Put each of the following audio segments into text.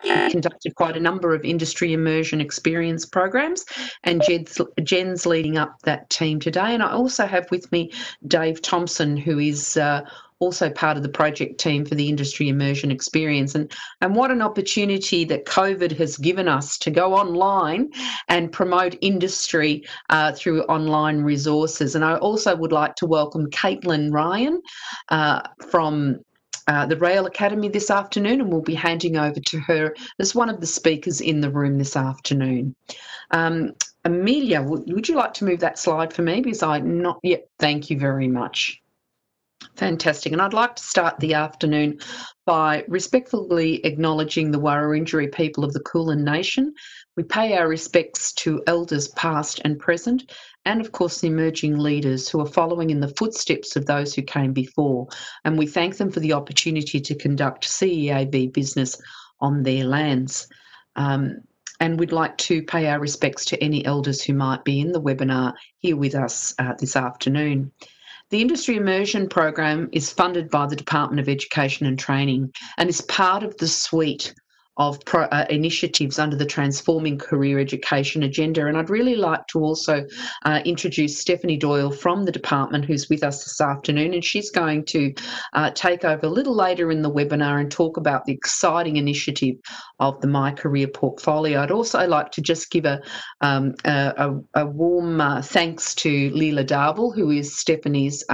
conducted quite a number of industry immersion experience programs, and Jen's leading up that team today. And I also have with me Dave Thompson, who is also part of the project team for the industry immersion experience. And what an opportunity that COVID has given us to go online and promote industry through online resources. And I also would like to welcome Caitlin Ryan from the Rail Academy this afternoon, and we'll be handing over to her as one of the speakers in the room this afternoon. Amelia, would you like to move that slide for me? Because I'm not yet. Thank you very much. Fantastic. And I'd like to start the afternoon by respectfully acknowledging the Wurundjeri people of the Kulin Nation. We pay our respects to elders past and present, and of course the emerging leaders who are following in the footsteps of those who came before. And we thank them for the opportunity to conduct CEAB business on their lands. And we'd like to pay our respects to any elders who might be in the webinar here with us this afternoon. The Industry Immersion Program is funded by the Department of Education and Training and is part of the suite of initiatives under the Transforming Career Education agenda. And I'd really like to also introduce Stephanie Doyle from the department, who's with us this afternoon, and she's going to take over a little later in the webinar and talk about the exciting initiative of the My Career portfolio. I'd also like to just give a warm thanks to Leela Darville, who is Stephanie's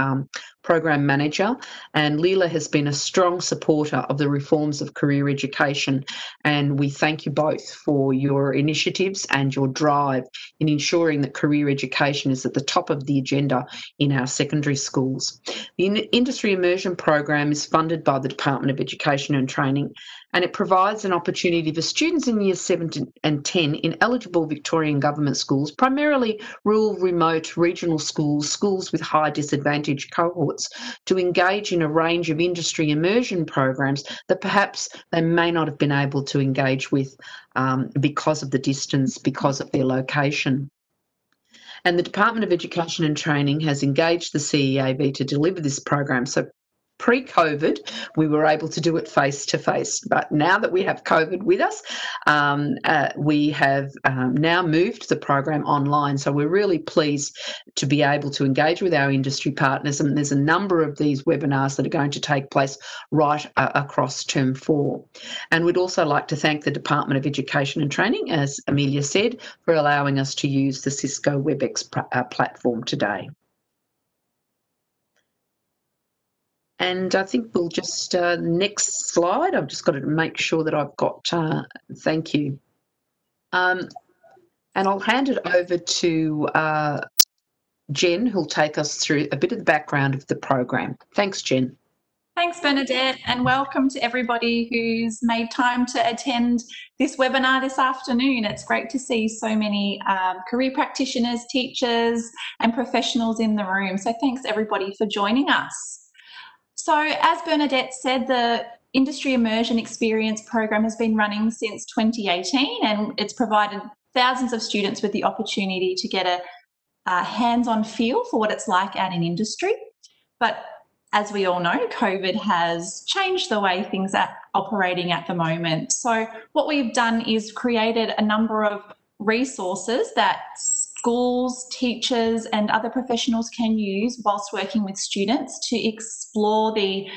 program manager, and Leela has been a strong supporter of the reforms of career education, and we thank you both for your initiatives and your drive in ensuring that career education is at the top of the agenda in our secondary schools. The Industry Immersion Program is funded by the Department of Education and Training, and it provides an opportunity for students in years 7 and 10 in eligible Victorian government schools, primarily rural, remote, regional schools, schools with high disadvantaged cohorts, to engage in a range of industry immersion programs that perhaps they may not have been able to engage with because of the distance, because of their location. And the Department of Education and Training has engaged the CEAB to deliver this program. So pre-COVID, we were able to do it face-to-face, but now that we have COVID with us, we have now moved the program online. So we're really pleased to be able to engage with our industry partners, and there's a number of these webinars that are going to take place right across Term 4. And we'd also like to thank the Department of Education and Training, as Amelia said, for allowing us to use the Cisco WebEx platform today. And I think we'll just, next slide, I've just got to make sure that I've got, thank you. And I'll hand it over to Jen, who'll take us through a bit of the background of the program. Thanks, Jen. Thanks, Bernadette, and welcome to everybody who's made time to attend this webinar this afternoon. It's great to see so many career practitioners, teachers, and professionals in the room. So thanks, everybody, for joining us. So as Bernadette said, the Industry Immersion Experience program has been running since 2018, and it's provided thousands of students with the opportunity to get a hands-on feel for what it's like out in industry. But as we all know, COVID has changed the way things are operating at the moment. So what we've done is created a number of resources that schools, teachers and other professionals can use whilst working with students to explore the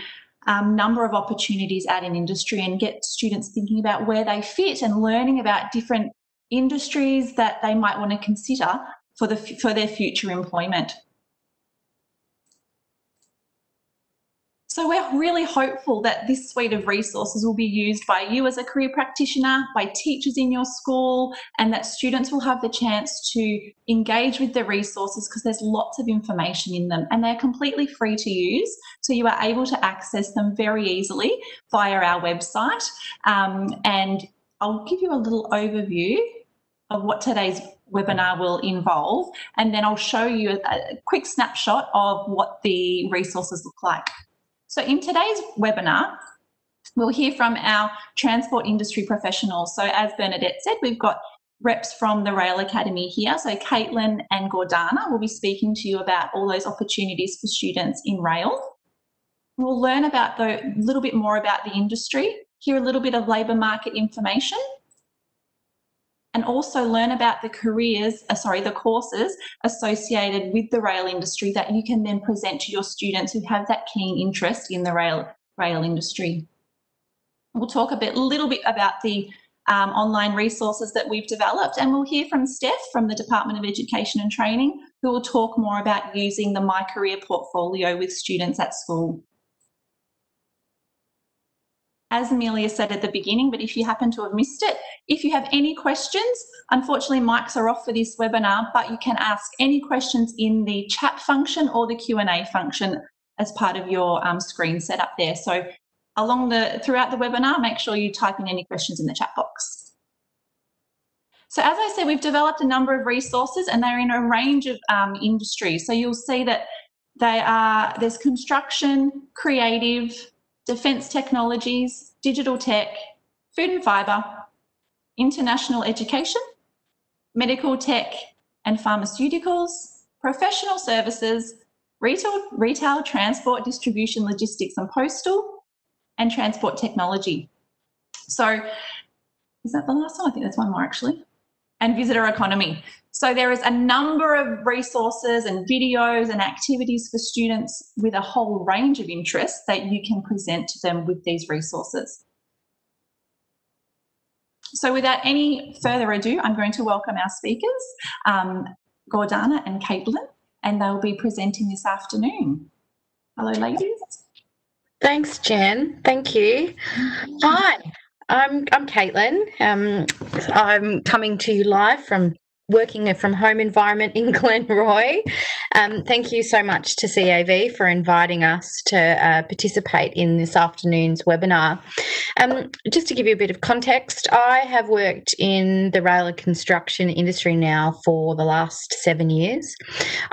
number of opportunities out in industry and get students thinking about where they fit and learning about different industries that they might want to consider for their future employment. So we're really hopeful that this suite of resources will be used by you as a career practitioner, by teachers in your school, and that students will have the chance to engage with the resources because there's lots of information in them and they're completely free to use. So you are able to access them very easily via our website. And I'll give you a little overview of what today's webinar will involve, and then I'll show you a quick snapshot of what the resources look like. So in today's webinar, we'll hear from our transport industry professionals. So as Bernadette said, we've got reps from the Rail Academy here. So Caitlin and Gordana will be speaking to you about all those opportunities for students in rail. We'll learn about a little bit more about the industry, hear a little bit of labour market information, and also learn about the courses associated with the rail industry that you can then present to your students who have that keen interest in the rail industry. We'll talk a little bit about the online resources that we've developed, and we'll hear from Steph from the Department of Education and Training, who will talk more about using the My Career portfolio with students at school. As Amelia said at the beginning, but if you happen to have missed it, if you have any questions, unfortunately mics are off for this webinar, but you can ask any questions in the chat function or the Q&A function as part of your screen setup there. So throughout the webinar, make sure you type in any questions in the chat box. So as I said, we've developed a number of resources, and they're in a range of industries. So you'll see that there's construction, creative, defence technologies, digital tech, food and fibre, international education, medical tech and pharmaceuticals, professional services, retail, transport, distribution, logistics and postal, and transport technology. So is that the last one? I think there's one more actually. And visitor economy. So there is a number of resources and videos and activities for students with a whole range of interests that you can present to them with these resources. So without any further ado, I'm going to welcome our speakers, Gordana and Caitlin, and they'll be presenting this afternoon. Hello, ladies. Thanks, Jen. Thank you. Hi, I'm Caitlin. I'm coming to you live from working from home environment in Glenroy. Thank you so much to CAV for inviting us to participate in this afternoon's webinar. Just to give you a bit of context, I have worked in the rail and construction industry now for the last 7 years.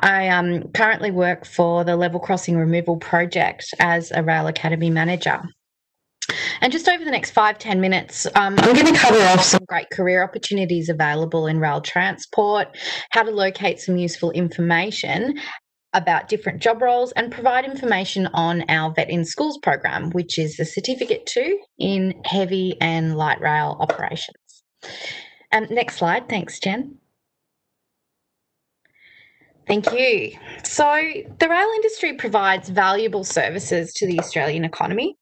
I currently work for the Level Crossing Removal Project as a Rail Academy manager. And just over the next 5-10 minutes, I'm going to cover off some great career opportunities available in rail transport, how to locate some useful information about different job roles, and provide information on our Vet in Schools program, which is the Certificate 2 in heavy and light rail operations. Next slide. Thanks, Jen. Thank you. So the rail industry provides valuable services to the Australian economy,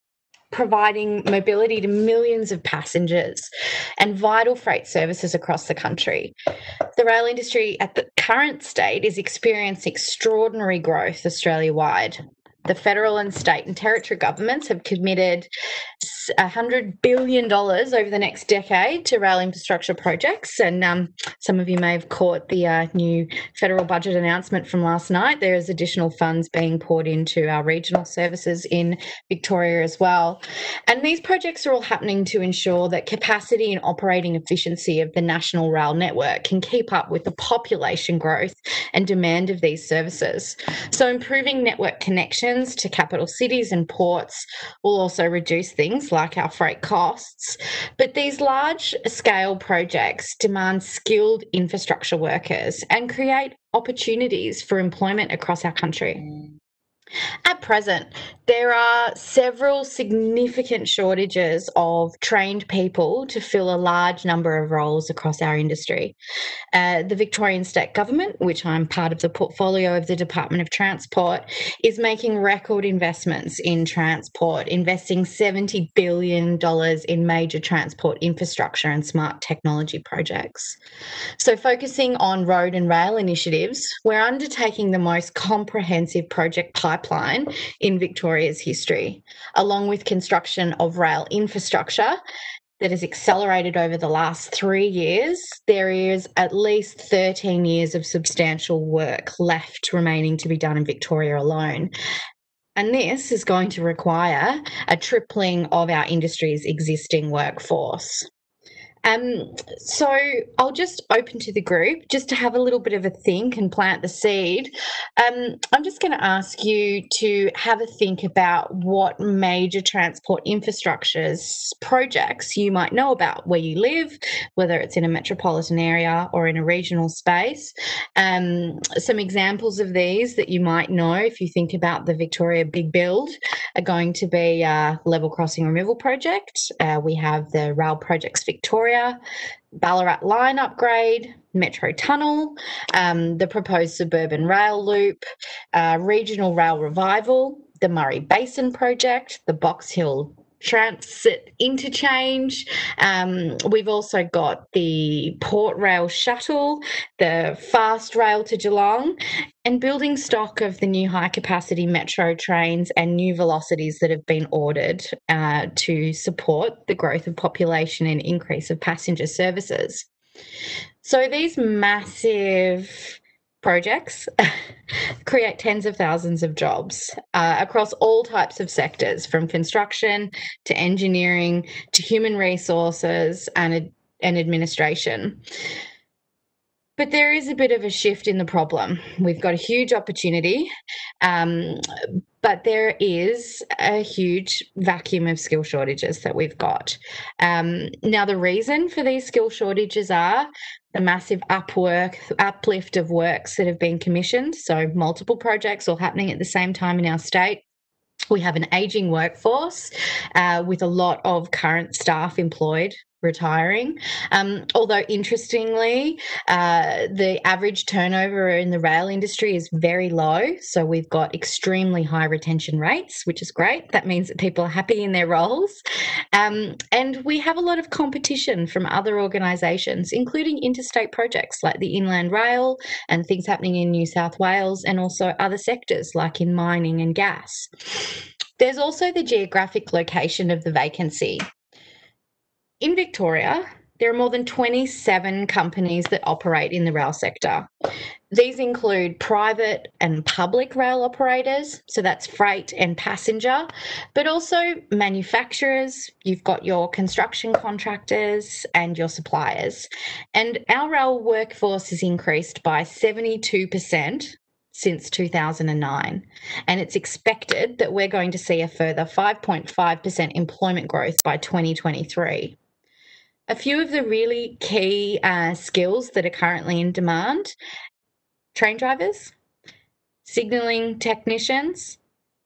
providing mobility to millions of passengers and vital freight services across the country. The rail industry at the current state is experiencing extraordinary growth Australia-wide. The federal and state and territory governments have committed $100 billion over the next decade to rail infrastructure projects. And some of you may have caught the new federal budget announcement from last night. There is additional funds being poured into our regional services in Victoria as well. And these projects are all happening to ensure that capacity and operating efficiency of the national rail network can keep up with the population growth and demand of these services. So improving network connections to capital cities and ports will also reduce things like our freight costs. But these large-scale projects demand skilled infrastructure workers and create opportunities for employment across our country. At present, there are several significant shortages of trained people to fill a large number of roles across our industry. The Victorian State Government, which I'm part of the portfolio of the Department of Transport, is making record investments in transport, investing $70 billion in major transport infrastructure and smart technology projects. So focusing on road and rail initiatives, we're undertaking the most comprehensive project pipeline in Victoria's history, along with construction of rail infrastructure that has accelerated over the last 3 years. There is at least 13 years of substantial work left remaining to be done in Victoria alone. And this is going to require a tripling of our industry's existing workforce. So I'll just open to the group just to have a little bit of a think and plant the seed. I'm just going to ask you to have a think about what major transport infrastructures projects you might know about where you live, whether it's in a metropolitan area or in a regional space. Some examples of these that you might know if you think about the Victoria Big Build are going to be Level Crossing Removal Project. We have the Rail Projects Victoria, Ballarat Line Upgrade, Metro Tunnel, the proposed Suburban Rail Loop, Regional Rail Revival, the Murray Basin Project, the Box Hill Transit Interchange. We've also got the Port Rail Shuttle, the Fast Rail to Geelong, and building stock of the new high-capacity metro trains and new velocities that have been ordered to support the growth of population and increase of passenger services. So these massive projects create tens of thousands of jobs across all types of sectors, from construction to engineering to human resources and administration. But there is a bit of a shift in the problem. We've got a huge opportunity, but there is a huge vacuum of skill shortages that we've got. Now, the reason for these skill shortages are the massive uplift of works that have been commissioned, so multiple projects all happening at the same time in our state. We have an ageing workforce with a lot of current staff employed retiring. Although interestingly, the average turnover in the rail industry is very low. So we've got extremely high retention rates, which is great. That means that people are happy in their roles. And we have a lot of competition from other organisations, including interstate projects like the Inland Rail and things happening in New South Wales, and also other sectors like in mining and gas. There's also the geographic location of the vacancy. In Victoria, there are more than 27 companies that operate in the rail sector. These include private and public rail operators, so that's freight and passenger, but also manufacturers. You've got your construction contractors and your suppliers. And our rail workforce has increased by 72% since 2009, and it's expected that we're going to see a further 5.5% employment growth by 2023. A few of the really key skills that are currently in demand: train drivers, signalling technicians,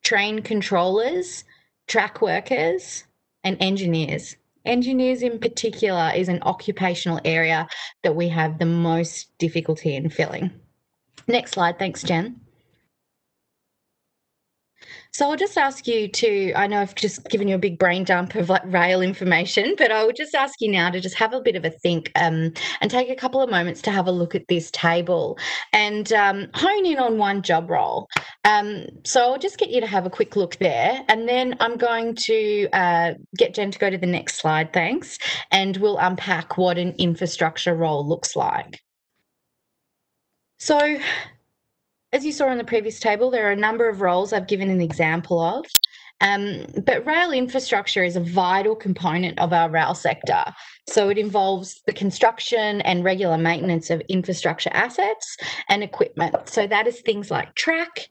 train controllers, track workers, and engineers. Engineers in particular is an occupational area that we have the most difficulty in filling. Next slide, thanks, Jen. So I'll just ask you to, I know I've just given you a big brain dump of like rail information, but I would just ask you now to just have a bit of a think and take a couple of moments to have a look at this table and hone in on one job role. So I'll just get you to have a quick look there, and then I'm going to get Jen to go to the next slide, thanks, and we'll unpack what an infrastructure role looks like. So, as you saw on the previous table, there are a number of roles I've given an example of, but rail infrastructure is a vital component of our rail sector. So it involves the construction and regular maintenance of infrastructure assets and equipment. So that is things like track,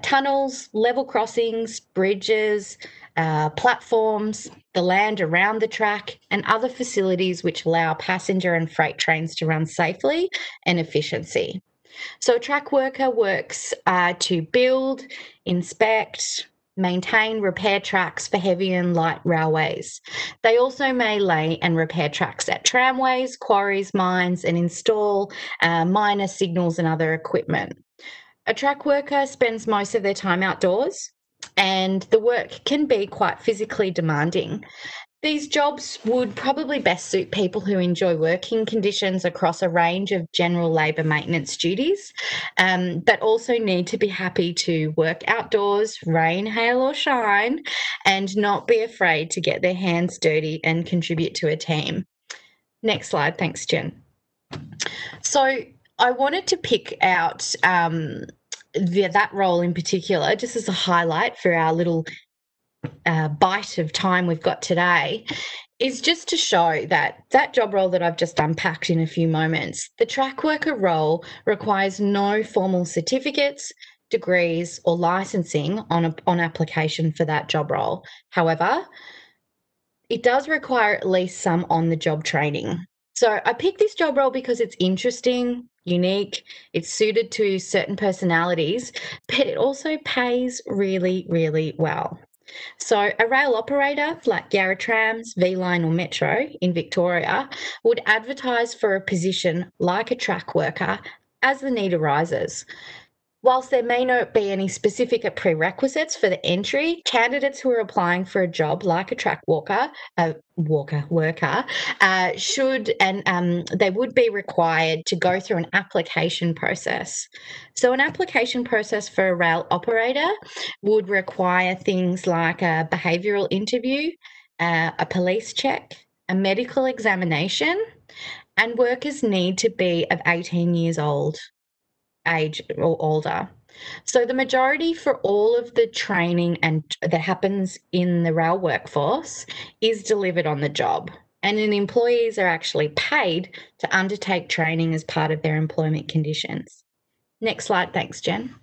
tunnels, level crossings, bridges, platforms, the land around the track, and other facilities which allow passenger and freight trains to run safely and efficiently. So a track worker works to build, inspect, maintain, repair tracks for heavy and light railways. They also may lay and repair tracks at tramways, quarries, mines, and install minor signals and other equipment. A track worker spends most of their time outdoors, and the work can be quite physically demanding. These jobs would probably best suit people who enjoy working conditions across a range of general labour maintenance duties, but also need to be happy to work outdoors, rain, hail or shine, and not be afraid to get their hands dirty and contribute to a team. Next slide, thanks, Jen. So I wanted to pick out that role in particular, just as a highlight for our little bite of time we've got today is just to show that that job role that I've just unpacked in a few moments, the track worker role requires no formal certificates, degrees or licensing on application for that job role. However, it does require at least some on-the-job training. So I picked this job role because it's interesting, unique, it's suited to certain personalities, but it also pays really, really well. So a rail operator like Yarra Trams, V-Line or Metro in Victoria would advertise for a position like a track worker as the need arises. Whilst there may not be any specific prerequisites for the entry, candidates who are applying for a job like a track worker should and they would be required to go through an application process. So an application process for a rail operator would require things like a behavioural interview, a police check, a medical examination, and workers need to be of 18 years old. Age or older. So the majority for all of the training and that happens in the rail workforce is delivered on the job, and then employees are actually paid to undertake training as part of their employment conditions. Next slide, thanks, Jen.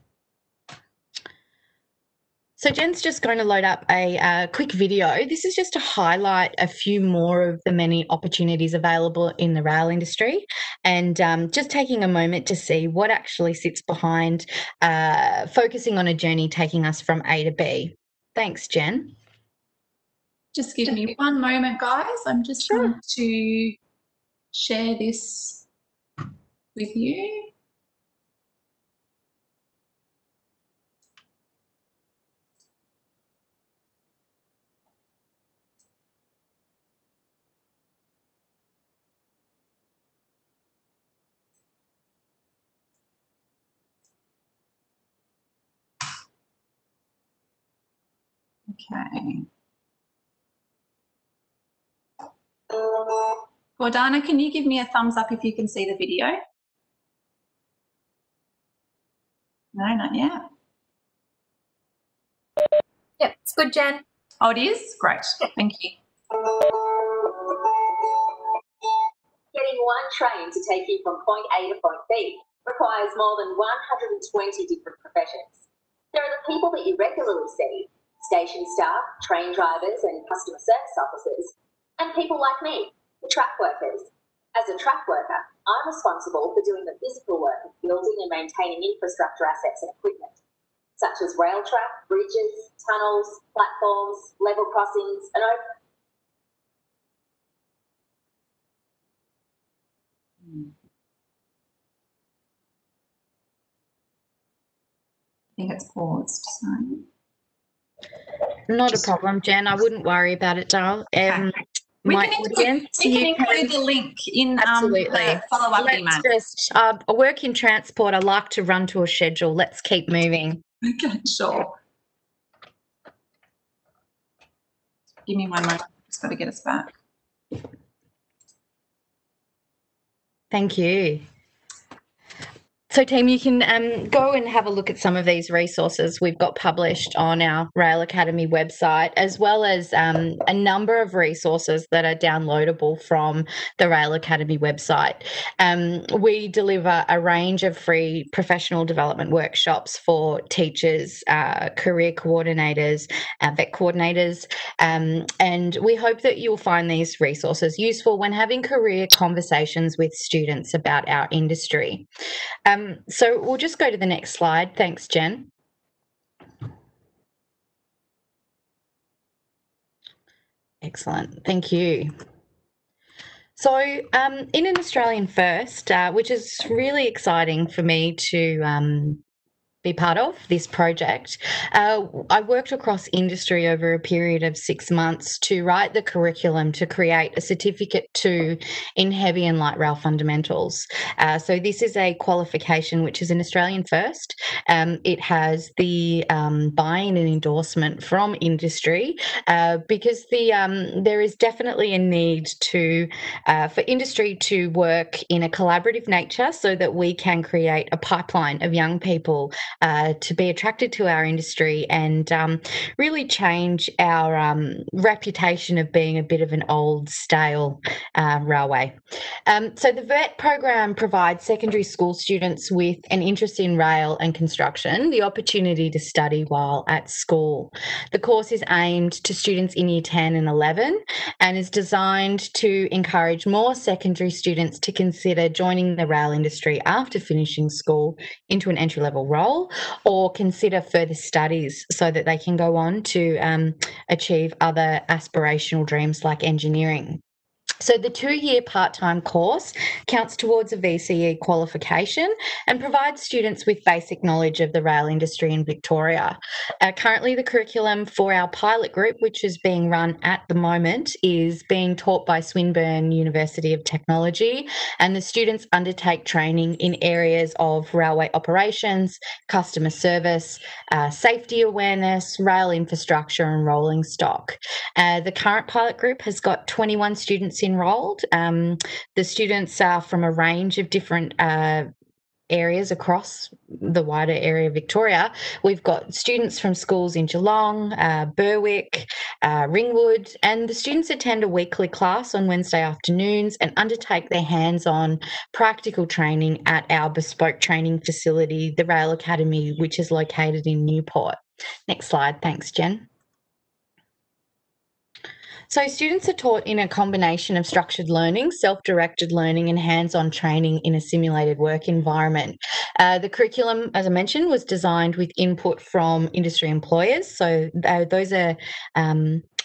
So Jen's just going to load up a quick video. This is just to highlight a few more of the many opportunities available in the rail industry, and just taking a moment to see what actually sits behind focusing on a journey taking us from A to B. Thanks, Jen. Just give me one moment, guys. I'm just going to share this with you. Okay. Gordana, can you give me a thumbs up if you can see the video? No, not yet. Yep, it's good, Jen. Oh, it is? Great. Thank you. Getting one train to take you from point A to point B requires more than 120 different professions. There are the people that you regularly see, station staff, train drivers and customer service officers, and people like me, the track workers. As a track worker, I'm responsible for doing the physical work of building and maintaining infrastructure assets and equipment, such as rail track, bridges, tunnels, platforms, level crossings, and I think it's paused. Sorry. Not a problem, Jen. I wouldn't worry about it, darling. We can include the link in the follow-up email. I work in transport. I like to run to a schedule. Let's keep moving. Okay, sure. Give me one moment. Just got to get us back. Thank you. So, team, you can go and have a look at some of these resources we've got published on our Rail Academy website, as well as a number of resources that are downloadable from the Rail Academy website. We deliver a range of free professional development workshops for teachers, career coordinators, vet coordinators, and we hope that you'll find these resources useful when having career conversations with students about our industry. So we'll just go to the next slide. Thanks, Jen. Excellent. Thank you. So in an Australian First, which is really exciting for me to be part of this project, I worked across industry over a period of 6 months to write the curriculum to create a certificate 2 in heavy and light rail fundamentals. So this is a qualification which is an Australian first. It has the buy-in and endorsement from industry because there is definitely a need for industry to work in a collaborative nature so that we can create a pipeline of young people to be attracted to our industry and really change our reputation of being a bit of an old, stale railway. So the VET program provides secondary school students with an interest in rail and construction the opportunity to study while at school. The course is aimed to students in Year 10 and 11 and is designed to encourage more secondary students to consider joining the rail industry after finishing school into an entry-level role, or consider further studies so that they can go on to achieve other aspirational dreams like engineering. So the 2-year part-time course counts towards a VCE qualification and provides students with basic knowledge of the rail industry in Victoria. Currently, the curriculum for our pilot group, which is being run at the moment, is being taught by Swinburne University of Technology, and the students undertake training in areas of railway operations, customer service, safety awareness, rail infrastructure and rolling stock. The current pilot group has got 21 students enrolled. The students are from a range of different areas across the wider area of Victoria. We've got students from schools in Geelong, Berwick, Ringwood, and the students attend a weekly class on Wednesday afternoons and undertake their hands-on practical training at our bespoke training facility, the Rail Academy, which is located in Newport. Next slide. Thanks, Jen. So students are taught in a combination of structured learning, self-directed learning and hands-on training in a simulated work environment. The curriculum, as I mentioned, was designed with input from industry employers. So those are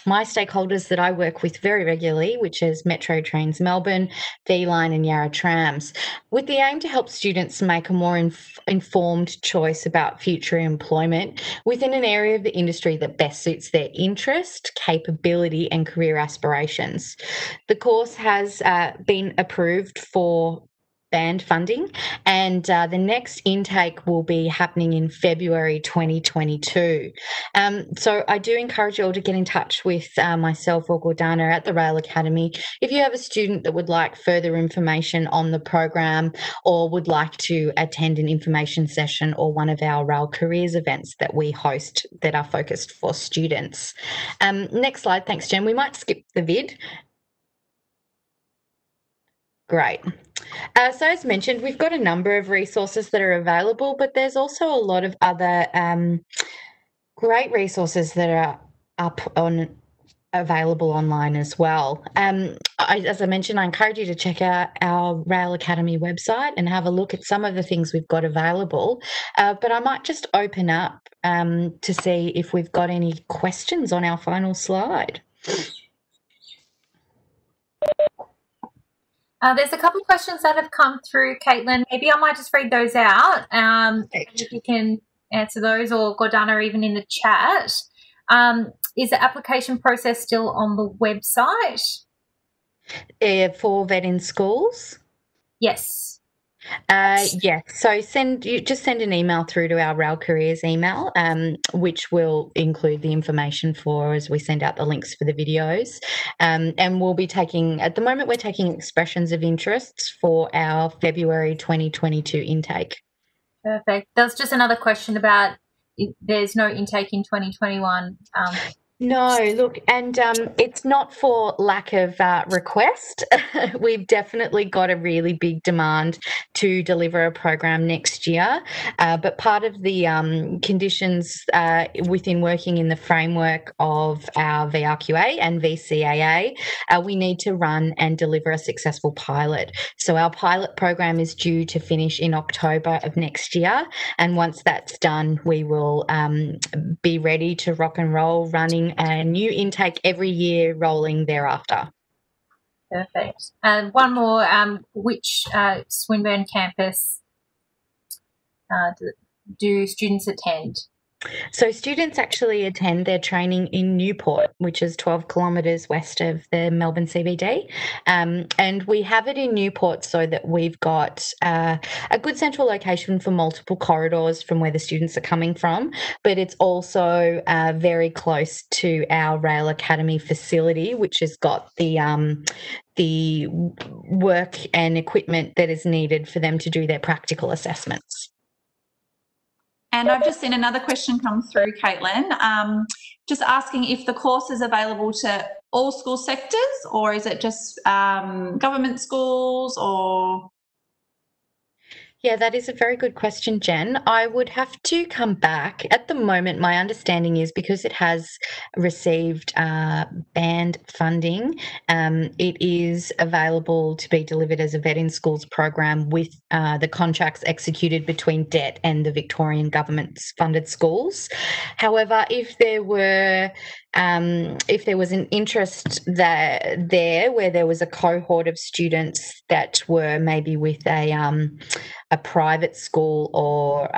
my stakeholders that I work with very regularly, which is Metro Trains Melbourne, V-Line and Yarra Trams, with the aim to help students make a more informed choice about future employment within an area of the industry that best suits their interest, capability and career aspirations. The course has been approved for band funding, and the next intake will be happening in February 2022. So I do encourage you all to get in touch with myself or Gordana at the Rail Academy if you have a student that would like further information on the program or would like to attend an information session or one of our Rail Careers events that we host that are focused for students. Next slide. Thanks, Jen. We might skip the vid. Great. So as mentioned, we've got a number of resources that are available, but there's also a lot of other great resources that are available online as well. As I mentioned, I encourage you to check out our Rail Academy website and have a look at some of the things we've got available. But I might just open up to see if we've got any questions on our final slide. There's a couple of questions that have come through, Caitlin. Maybe I might just read those out. If you can answer those, or Gordana even in the chat. Is the application process still on the website? For VET in schools? Yes. Yes. So just send an email through to our Rail Careers email, which will include the information for as we send out the links for the videos. And we'll be taking, at the moment, we're taking expressions of interests for our February 2022 intake. Perfect. There's just another question about there's no intake in 2021. No, look, and it's not for lack of request. We've definitely got a really big demand to deliver a program next year, but part of the conditions within working in the framework of our VRQA and VCAA, we need to run and deliver a successful pilot. So our pilot program is due to finish in October of next year, and once that's done, we will be ready to rock and roll, running a new intake every year, rolling thereafter. Perfect. And one more, which Swinburne campus do students attend? So students actually attend their training in Newport, which is 12 kilometres west of the Melbourne CBD. And we have it in Newport so that we've got a good central location for multiple corridors from where the students are coming from, but it's also very close to our Rail Academy facility, which has got the work and equipment that is needed for them to do their practical assessments. And I've just seen another question come through, Caitlin, just asking if the course is available to all school sectors, or is it just government schools, or? Yeah, that is a very good question, Jen. I would have to come back. At the moment, my understanding is because it has received band funding, it is available to be delivered as a Vet in Schools program with the contracts executed between DET and the Victorian government's funded schools. However, if there was an interest there where there was a cohort of students that were maybe with a private school or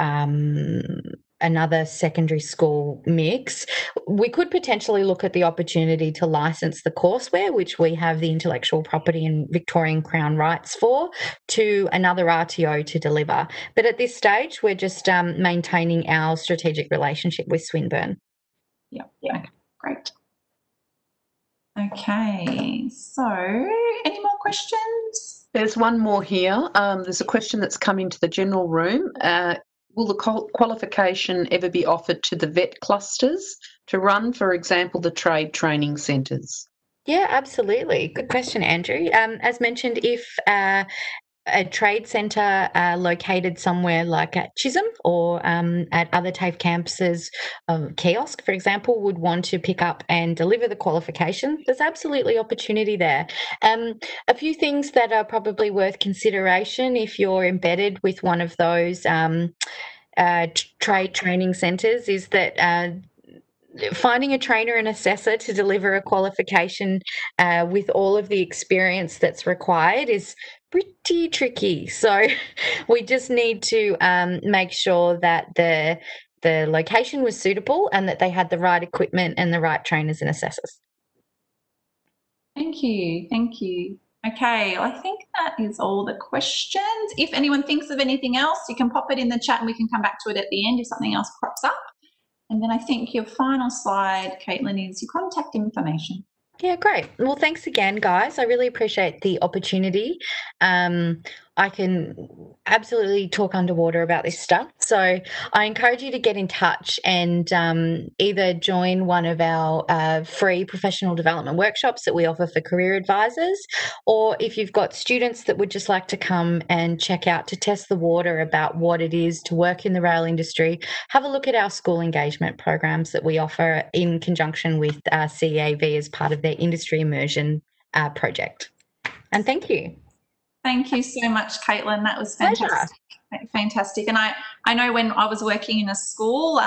another secondary school mix, we could potentially look at the opportunity to license the courseware, which we have the intellectual property and Victorian Crown rights for, to another RTO to deliver. But at this stage, we're just maintaining our strategic relationship with Swinburne. Yeah, okay, great. Okay, so any more questions? There's one more here. There's a question that's come into the general room. Will the qualification ever be offered to the vet clusters to run, for example, the trade training centres? Yeah, absolutely. Good question, Andrew. As mentioned, if a trade centre located somewhere like at Chisholm or at other TAFE campuses, Kiosk, for example, would want to pick up and deliver the qualification, there's absolutely opportunity there. A few things that are probably worth consideration if you're embedded with one of those trade training centres is that finding a trainer and assessor to deliver a qualification with all of the experience that's required is pretty tricky. So we just need to make sure that the location was suitable and that they had the right equipment and the right trainers and assessors. Thank you. Thank you. Okay, I think that is all the questions. If anyone thinks of anything else, you can pop it in the chat and we can come back to it at the end if something else crops up. And then I think your final slide, Caitlin, is your contact information. Yeah, great. Well, thanks again, guys. I really appreciate the opportunity. I can absolutely talk underwater about this stuff. So I encourage you to get in touch and either join one of our free professional development workshops that we offer for career advisors, or if you've got students that would just like to come and check out to test the water about what it is to work in the rail industry, have a look at our school engagement programs that we offer in conjunction with CEAV as part of their industry immersion project. And thank you. Thank you so much, Caitlin. That was fantastic. Pleasure. Fantastic. And I know when I was working in a school,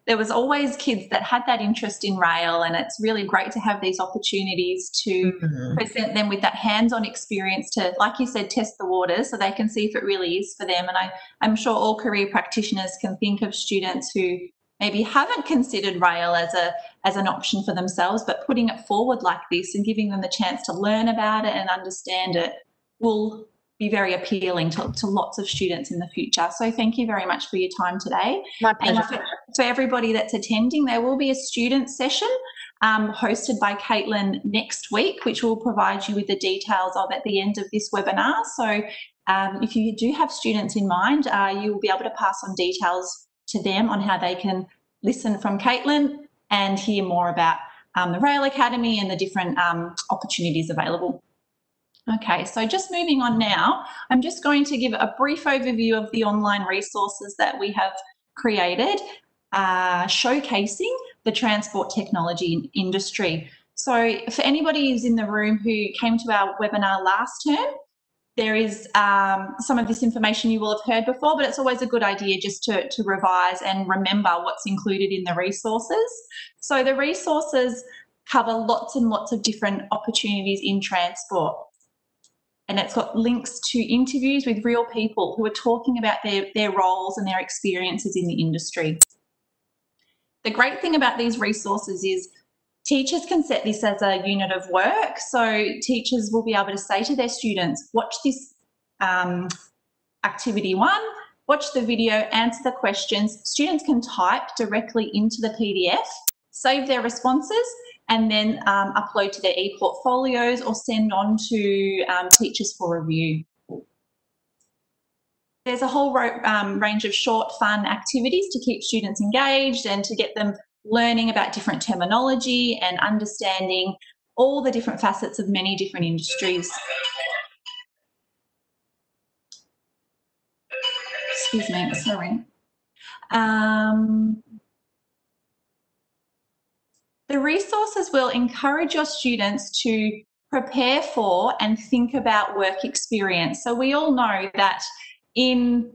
there was always kids that had that interest in rail, and it's really great to have these opportunities to present them with that hands-on experience to, like you said, test the waters so they can see if it really is for them. And I'm sure all career practitioners can think of students who maybe haven't considered rail as an option for themselves, but putting it forward like this and giving them the chance to learn about it and understand it will be very appealing to lots of students in the future. So thank you very much for your time today. My pleasure. And for everybody that's attending, there will be a student session hosted by Caitlin next week, which will provide you with the details of at the end of this webinar. So if you do have students in mind, you will be able to pass on details to them on how they can listen from Caitlin and hear more about the Rail Academy and the different opportunities available. Okay, so just moving on now, I'm just going to give a brief overview of the online resources that we have created, showcasing the transport technology industry. So for anybody who's in the room who came to our webinar last term, there is some of this information you will have heard before, but it's always a good idea just to revise and remember what's included in the resources. So the resources cover lots and lots of different opportunities in transport. And it's got links to interviews with real people who are talking about their roles and their experiences in the industry. The great thing about these resources is teachers can set this as a unit of work. So teachers will be able to say to their students, watch this activity 1, watch the video, answer the questions. Students can type directly into the PDF, save their responses, and then upload to their e-portfolios or send on to teachers for review. There's a whole range of short, fun activities to keep students engaged and to get them learning about different terminology and understanding all the different facets of many different industries. Excuse me, sorry. The resources will encourage your students to prepare for and think about work experience. So we all know that in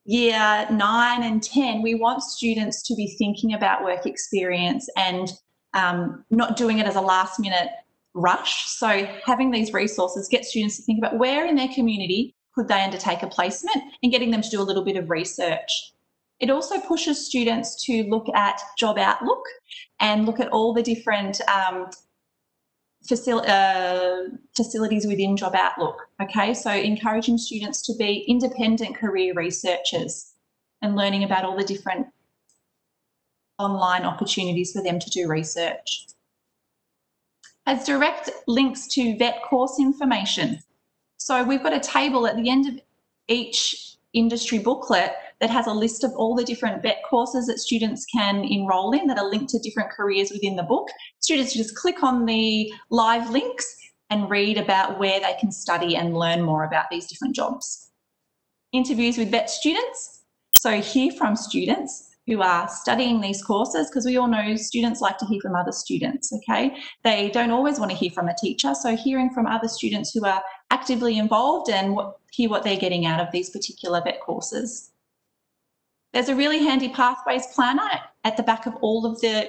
year 9 and 10, we want students to be thinking about work experience and not doing it as a last minute rush. So having these resources gets students to think about where in their community could they undertake a placement and getting them to do a little bit of research. It also pushes students to look at Job Outlook and look at all the different facilities within Job Outlook. Okay, so encouraging students to be independent career researchers and learning about all the different online opportunities for them to do research. Has direct links to VET course information. So we've got a table at the end of each industry booklet that has a list of all the different VET courses that students can enrol in that are linked to different careers within the book. Students just click on the live links and read about where they can study and learn more about these different jobs. Interviews with VET students. So hear from students who are studying these courses, because we all know students like to hear from other students, okay? They don't always want to hear from a teacher, so hearing from other students who are actively involved and hear what they're getting out of these particular VET courses. There's a really handy pathways planner at the back of all of the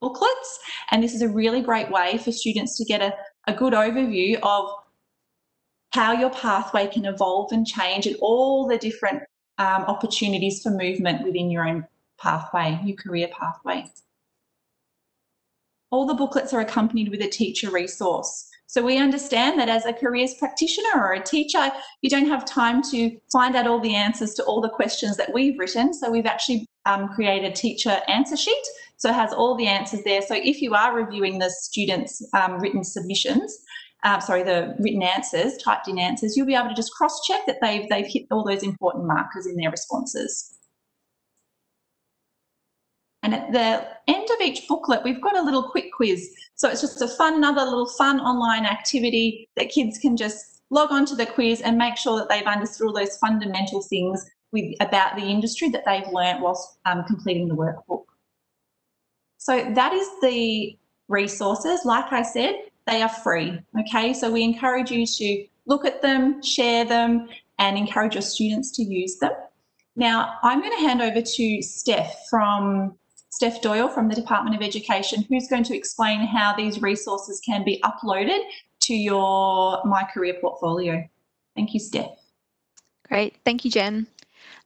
booklets, and this is a really great way for students to get a good overview of how your pathway can evolve and change and all the different opportunities for movement within your own pathway, your career pathway. All the booklets are accompanied with a teacher resource. So we understand that as a careers practitioner or a teacher, you don't have time to find out all the answers to all the questions that we've written. So we've actually created a teacher answer sheet. So it has all the answers there. So if you are reviewing the students' written submissions, the written answers, typed in answers, you'll be able to just cross-check that they've hit all those important markers in their responses. And at the end of each booklet, we've got a little quick quiz. So it's just another little fun online activity that kids can just log on to the quiz and make sure that they've understood all those fundamental things about the industry that they've learnt whilst completing the workbook. So that is the resources. Like I said, they are free, okay? So we encourage you to look at them, share them, and encourage your students to use them. Now, I'm going to hand over to Steph Doyle from the Department of Education, who's going to explain how these resources can be uploaded to your My Career portfolio. Thank you, Steph. Great. Thank you, Jen.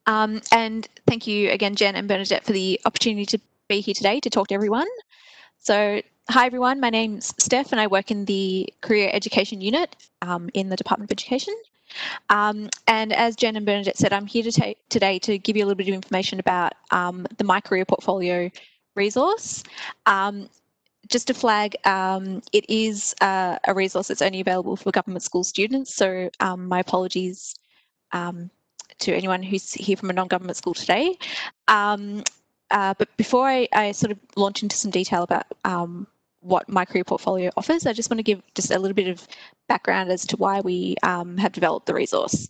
And thank you again, Jen and Bernadette, for the opportunity to be here today to talk to everyone. So, hi everyone, my name's Steph and I work in the Career Education Unit in the Department of Education. And as Jen and Bernadette said, I'm here today to give you a little bit of information about the My Career Portfolio resource. Just to flag, it is a resource that's only available for government school students, so my apologies to anyone who's here from a non-government school today. But before I sort of launch into some detail about what My Career Portfolio offers, I just want to give just a little bit of background as to why we have developed the resource.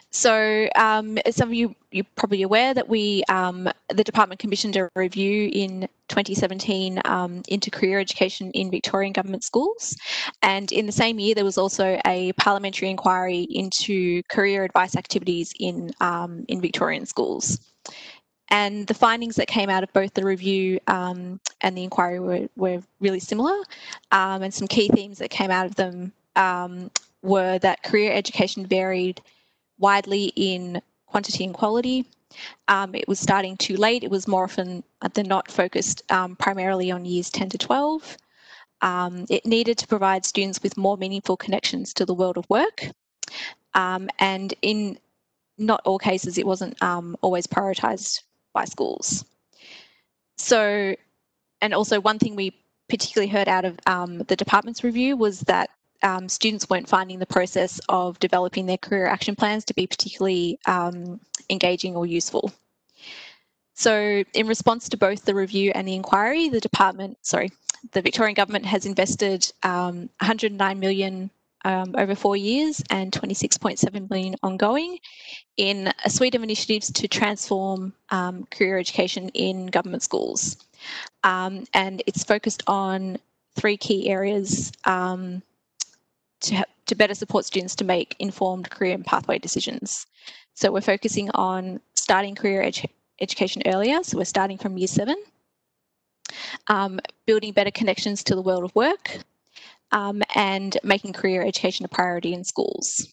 So as some of you're probably aware that the department commissioned a review in 2017 into career education in Victorian government schools, and in the same year there was also a parliamentary inquiry into career advice activities in Victorian schools. And the findings that came out of both the review and the inquiry were really similar, and some key themes that came out of them were that career education varied widely in quantity and quality. It was starting too late. It was more often than not focused primarily on years 10 to 12. It needed to provide students with more meaningful connections to the world of work. And in not all cases, it wasn't always prioritised by schools. So, and also one thing we particularly heard out of the department's review was that students weren't finding the process of developing their career action plans to be particularly engaging or useful. So in response to both the review and the inquiry, the Victorian Government has invested 109 million over 4 years and 26.7 million ongoing in a suite of initiatives to transform career education in government schools. And it's focused on 3 key areas to better support students to make informed career and pathway decisions. So we're focusing on starting career education earlier, so we're starting from year 7, building better connections to the world of work, and making career education a priority in schools.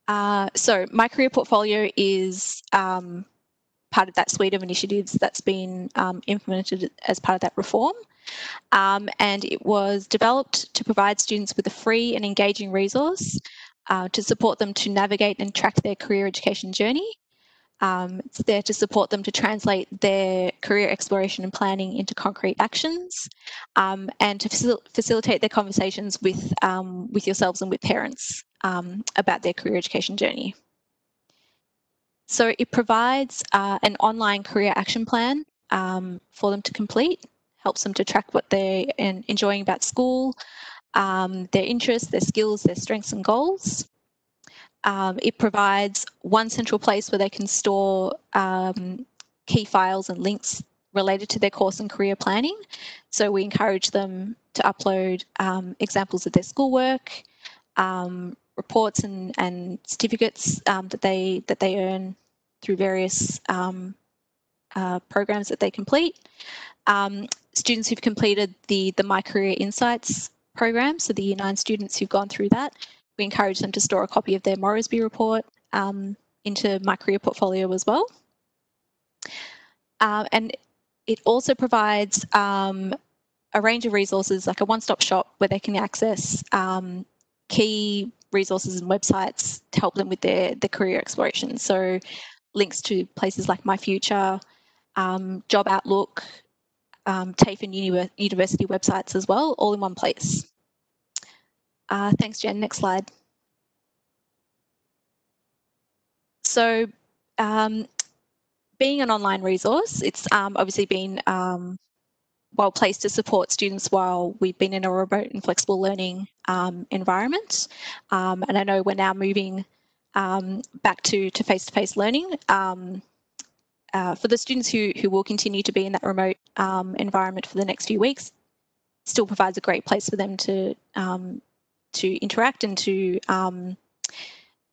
So my career portfolio is part of that suite of initiatives that's been implemented as part of that reform. And it was developed to provide students with a free and engaging resource to support them to navigate and track their career education journey. It's there to support them to translate their career exploration and planning into concrete actions, and to facilitate their conversations with yourselves and with parents about their career education journey. So it provides an online career action plan for them to complete, helps them to track what they're enjoying about school, their interests, their skills, their strengths and goals. It provides one central place where they can store key files and links related to their course and career planning. So we encourage them to upload examples of their schoolwork, reports and certificates that they earn through various programs that they complete. Students who've completed the My Career Insights program, so the Year 9 students who've gone through that, we encourage them to store a copy of their Moresby report into My Career Portfolio as well. And it also provides a range of resources, like a one-stop shop where they can access key resources and websites to help them with their career exploration. So links to places like My Future, Job Outlook, TAFE and university websites as well, all in one place. Thanks, Jen. Next slide. So being an online resource, it's obviously been well placed to support students while we've been in a remote and flexible learning environment. And I know we're now moving back to face-to-face learning. For the students who will continue to be in that remote environment for the next few weeks, still provides a great place for them to interact and to,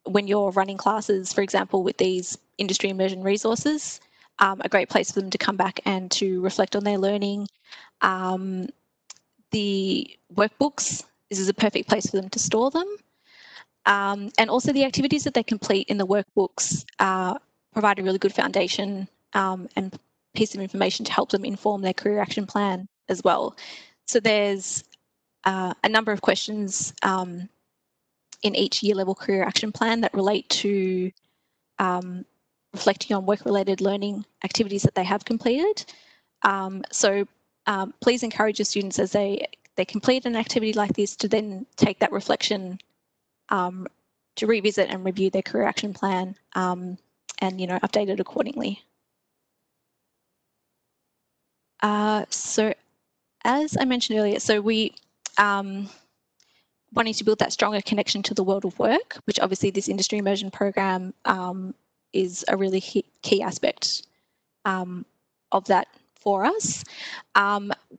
when you're running classes, for example, with these industry immersion resources, a great place for them to come back and to reflect on their learning. The workbooks, this is a perfect place for them to store them. And also the activities that they complete in the workbooks provide a really good foundation and piece of information to help them inform their career action plan as well. So there's a number of questions in each year level career action plan that relate to reflecting on work-related learning activities that they have completed. So please encourage your students as they complete an activity like this to then take that reflection to revisit and review their career action plan and update it accordingly. So as I mentioned earlier, so we wanting to build that stronger connection to the world of work, which obviously this industry immersion program is a really key aspect of that for us.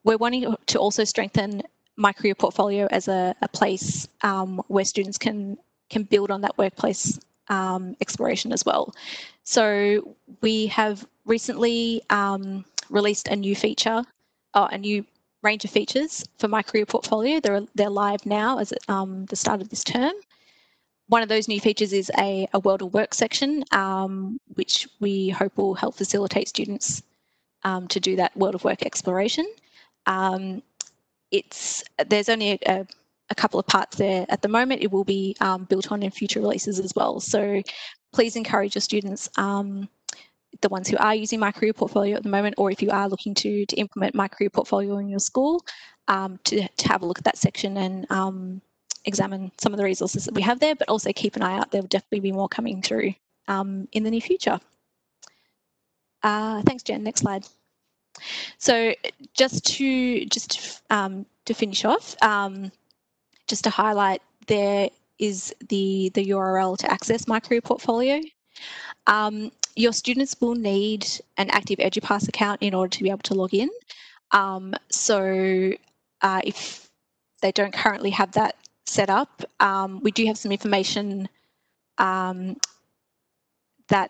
We're wanting to also strengthen My Career Portfolio as a place where students can build on that workplace exploration as well. So we have recently released a new feature, a new range of features for My Career Portfolio. They're live now as at the start of this term. One of those new features is a World of Work section, which we hope will help facilitate students to do that World of Work exploration. There's only a couple of parts there at the moment. It will be built on in future releases as well. So please encourage your students, the ones who are using My Career Portfolio at the moment, or if you are looking to implement My Career Portfolio in your school, to have a look at that section and examine some of the resources that we have there, but also keep an eye out. There will definitely be more coming through in the near future. Thanks, Jen. Next slide. So just to finish off, just to highlight, there is the URL to access My Career Portfolio. Your students will need an active EduPass account in order to be able to log in. So if they don't currently have that set up, we do have some information that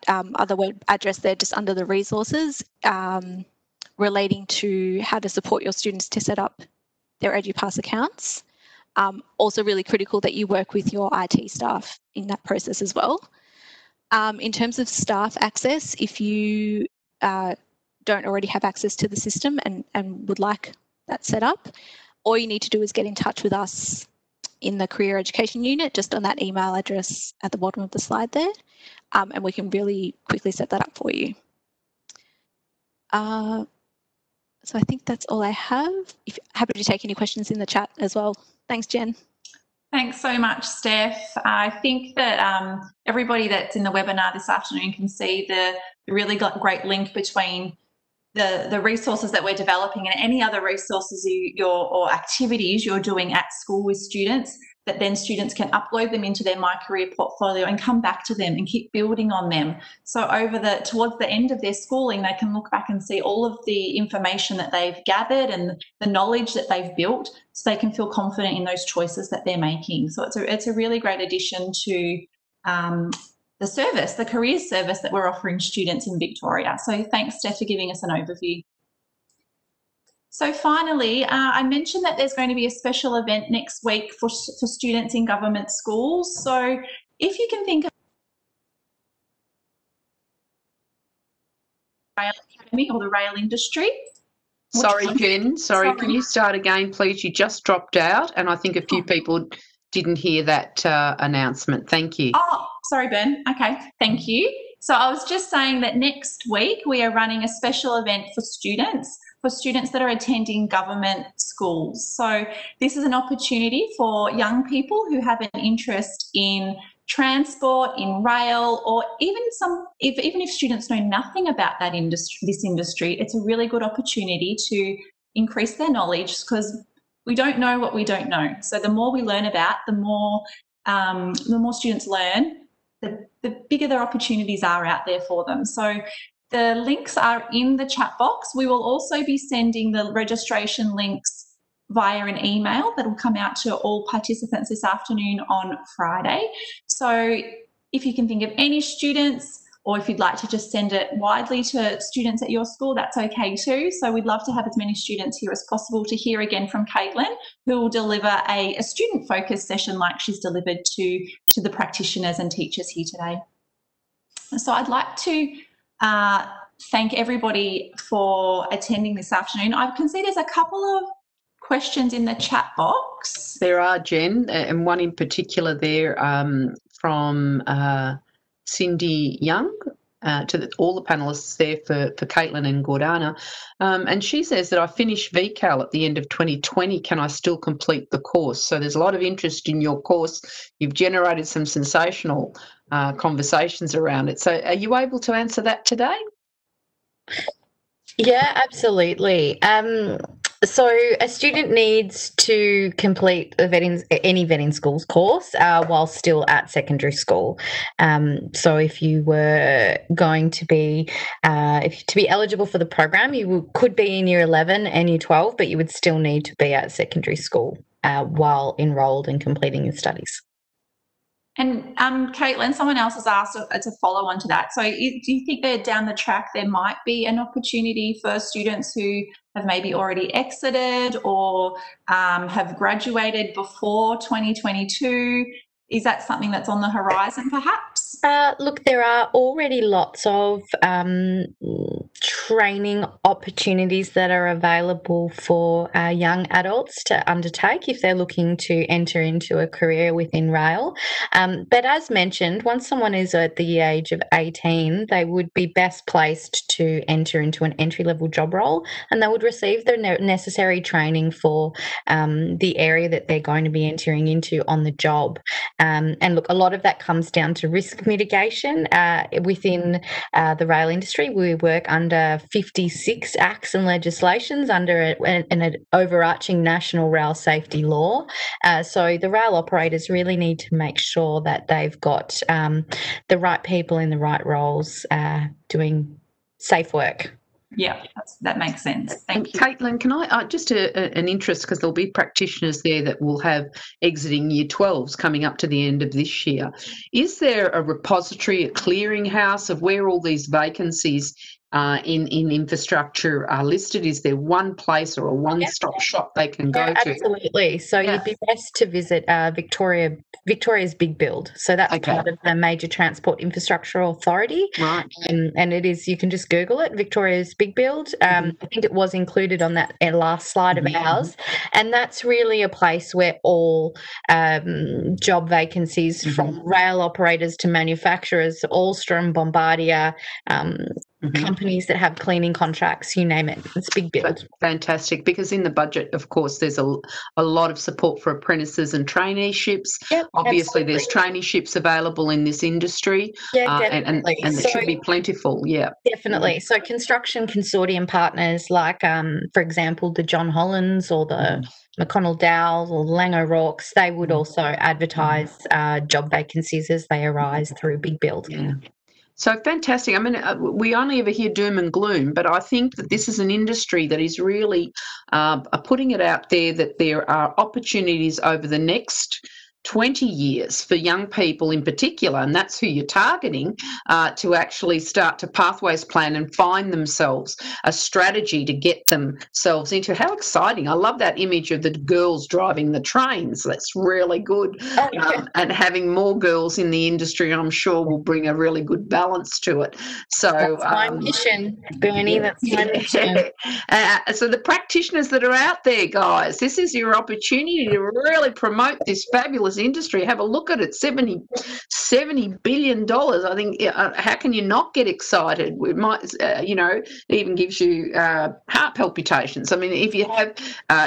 other web address there just under the resources relating to how to support your students to set up their EduPass accounts. Also really critical that you work with your IT staff in that process as well. In terms of staff access, if you don't already have access to the system and would like that set up, all you need to do is get in touch with us in the Career Education Unit, just on that email address at the bottom of the slide there, and we can really quickly set that up for you. So I think that's all I have. Happy to take any questions in the chat as well. Thanks, Jen. Thanks so much, Steph. I think that everybody that's in the webinar this afternoon can see the really great link between the resources that we're developing and any other resources or activities you're doing at school with students, that then students can upload them into their My Career Portfolio and come back to them and keep building on them. So towards the end of their schooling, they can look back and see all of the information that they've gathered and the knowledge that they've built, so they can feel confident in those choices that they're making. So it's a really great addition to the service, the careers service that we're offering students in Victoria. So thanks, Steph, for giving us an overview. So finally, I mentioned that there's going to be a special event next week for students in government schools. So if you can think of the rail academy or the rail industry. Sorry, Jen. Sorry, can you start again, please? You just dropped out, and I think a few people didn't hear that announcement. Thank you. Oh, sorry, Ben. Okay, thank you. So I was just saying that next week we are running a special event for students that are attending government schools. So this is an opportunity for young people who have an interest in transport, in rail, or even if students know nothing about this industry, it's a really good opportunity to increase their knowledge, because we don't know what we don't know. So the more we learn about, the more students learn, the bigger their opportunities are out there for them. So the links are in the chat box. We will also be sending the registration links via an email that will come out to all participants this afternoon on Friday. So if you can think of any students, or if you'd like to just send it widely to students at your school, that's okay too. So we'd love to have as many students here as possible to hear again from Caitlin, who will deliver a student-focused session like she's delivered to the practitioners and teachers here today. So I'd like to thank everybody for attending this afternoon. I can see there's a couple of questions in the chat box. There are, Jen, and one in particular there from Cindy Young, to all the panellists there for Caitlin and Gordana. And she says that I finished VCAL at the end of 2020. Can I still complete the course? So there's a lot of interest in your course. You've generated some sensational conversations around it. So are you able to answer that today? Yeah, absolutely. So a student needs to complete any vetting schools course while still at secondary school. So if you were going to be eligible for the program, you could be in year 11 and year 12, but you would still need to be at secondary school while enrolled and completing your studies. And Caitlin, someone else has asked as a follow-on to that. So do you think that down the track there might be an opportunity for students who have maybe already exited or have graduated before 2022? Is that something that's on the horizon perhaps? Look, there are already lots of training opportunities that are available for young adults to undertake if they're looking to enter into a career within rail. But as mentioned, once someone is at the age of 18, they would be best placed to enter into an entry-level job role, and they would receive the necessary training for the area that they're going to be entering into on the job. And look, a lot of that comes down to risk mitigation. Within the rail industry, we work under 56 acts and legislations under an overarching national rail safety law. So the rail operators really need to make sure that they've got the right people in the right roles doing safe work. Yeah, that makes sense. Thank you. Caitlin, can I just an interest, because there'll be practitioners there that will have exiting year 12s coming up to the end of this year. Is there a repository, a clearinghouse of where all these vacancies in infrastructure are listed? Is there one place or a one-stop shop they can go to? Absolutely. So you'd be best to visit Victoria's Big Build. So that's part of the Major Transport Infrastructure Authority. Right. And it is, you can just Google it, Victoria's Big Build. I think it was included on that last slide of ours. And that's really a place where all job vacancies from rail operators to manufacturers, Alstom, Bombardier, companies that have cleaning contracts, you name it. It's Big Build. That's fantastic, because in the budget, of course, there's a lot of support for apprentices and traineeships. Yep, obviously, there's traineeships available in this industry. Yeah, definitely. And it should be plentiful, Definitely. So construction consortium partners like, for example, the John Hollands or the McConnell Dowell or Lang O'Rourke's, they would also advertise job vacancies as they arise through Big Build. Yeah. So fantastic. I mean, we only ever hear doom and gloom, but I think that this is an industry that is really putting it out there that there are opportunities over the next 20 years for young people in particular, and that's who you're targeting, to actually start to pathways plan and find themselves a strategy to get themselves into. How exciting. I love that image of the girls driving the trains. That's really good. And having more girls in the industry, I'm sure, will bring a really good balance to it. So that's my mission, Bernie. That's my mission. So the practitioners that are out there, guys, this is your opportunity to really promote this fabulous industry. Have a look at it. $70 billion. I think, how can you not get excited? It might, even gives you heart palpitations. I mean, if you have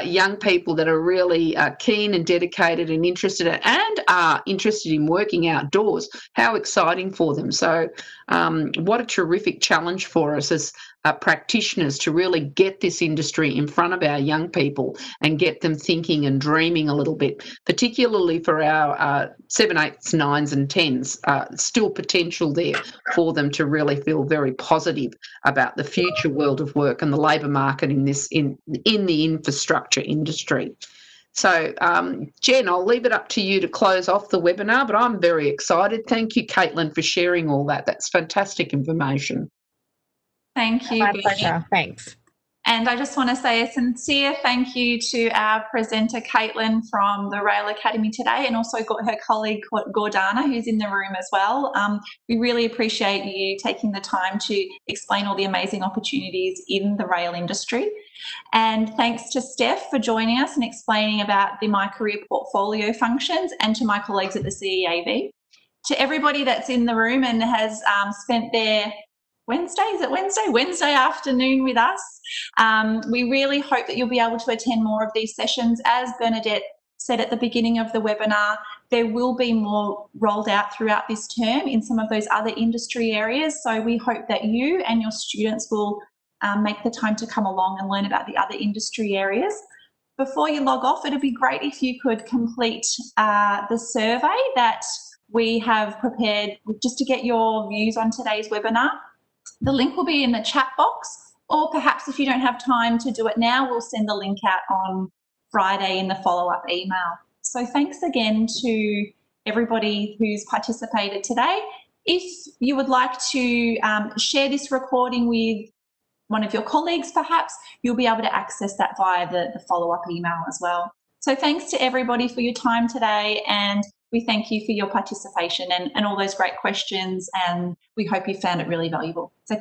young people that are really keen and dedicated and interested and are interested in working outdoors, how exciting for them. So what a terrific challenge for us as practitioners to really get this industry in front of our young people and get them thinking and dreaming a little bit, particularly for our 7, 8s, 9s and 10s. Still potential there for them to really feel very positive about the future world of work and the labour market in the infrastructure industry. So, Jen, I'll leave it up to you to close off the webinar, but I'm very excited. Thank you, Caitlin, for sharing all that. That's fantastic information. Thank you. My pleasure. Thanks. And I just want to say a sincere thank you to our presenter, Caitlin, from the Rail Academy today, and also got her colleague, Gordana, who's in the room as well. We really appreciate you taking the time to explain all the amazing opportunities in the rail industry. And thanks to Steph for joining us and explaining about the My Career Portfolio functions, and to my colleagues at the CEAV. To everybody that's in the room and has spent their Wednesday afternoon with us. We really hope that you'll be able to attend more of these sessions. As Bernadette said at the beginning of the webinar, there will be more rolled out throughout this term in some of those other industry areas. So we hope that you and your students will make the time to come along and learn about the other industry areas. Before you log off, it'd be great if you could complete the survey that we have prepared just to get your views on today's webinar. The link will be in the chat box, or perhaps if you don't have time to do it now, we'll send the link out on Friday in the follow-up email. So thanks again to everybody who's participated today. If you would like to share this recording with one of your colleagues, perhaps, you'll be able to access that via the follow-up email as well. So thanks to everybody for your time today, and we thank you for your participation and all those great questions, and we hope you found it really valuable. So